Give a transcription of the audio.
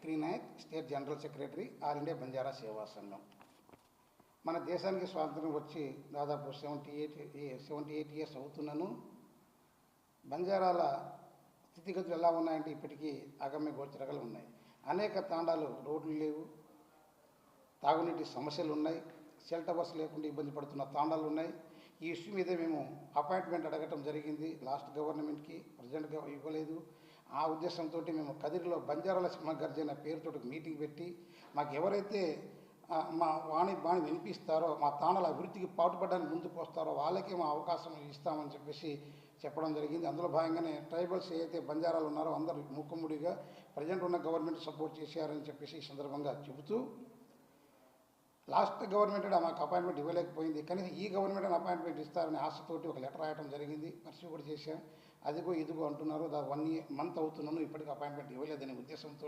Chakri Naik, state general secretary, all India Banjara Seva Sangham. మన దేశానికి స్వాతంత్రం వచ్చి దాదాపు 78 ఇయర్స్ అవుతున్నను బంజారాల స్థితిగతులు ఎలా ఉన్నాయంటే ఇప్పటికీ అగమ్య గోచరగలు ఉన్నాయి. అనేక తాండాలు రోడ్లు లేవు, తాగునీటి సమస్యలు ఉన్నాయి, సెల్ టవర్స్ లేకుండా ఇబ్బంది పడుతున్న తాండాలు ఉన్నాయి. ఈ ఇష్యూ మీద మేము అపాయింట్మెంట్ అడగటం జరిగింది లాస్ట్ గవర్నమెంట్కి, ప్రజెంట్గా ఇవ్వలేదు. ఆ ఉద్దేశంతో మేము కదిరిలో బంజారాల సింహగర్జన పేరుతో మీటింగ్ పెట్టి మాకు ఎవరైతే మా బాణి వినిపిస్తారో, మా తాండాల అభివృద్ధికి పాటుపడడానికి ముందుకు వస్తారో వాళ్ళకే మా అవకాశం ఇస్తామని చెప్పడం జరిగింది. అందులో భాగంగానే ట్రైబల్స్ ఏదైతే బంజారాలు ఉన్నారో అందరూ మూకుమ్మడిగా ప్రజెంట్ ఉన్న గవర్నమెంట్ సపోర్ట్ చేశారని ఈ సందర్భంగా చెబుతూ, లాస్ట్ గవర్నమెంట్ మాకు అపాయింట్మెంట్ ఇవ్వలేకపోయింది, కనీసం ఈ గవర్నమెంట్ అపాయింట్మెంట్ ఇస్తారని ఆశతోటి ఒక లెటర్ రాయడం జరిగింది. పర్సూ కూడా చేశాం. అదిగో ఇదిగో అంటున్నారు. 1 మంత్ అవుతున్నాను, ఇప్పటికీ అపాయింట్మెంట్ ఇవ్వలేదనే ఉద్దేశంతో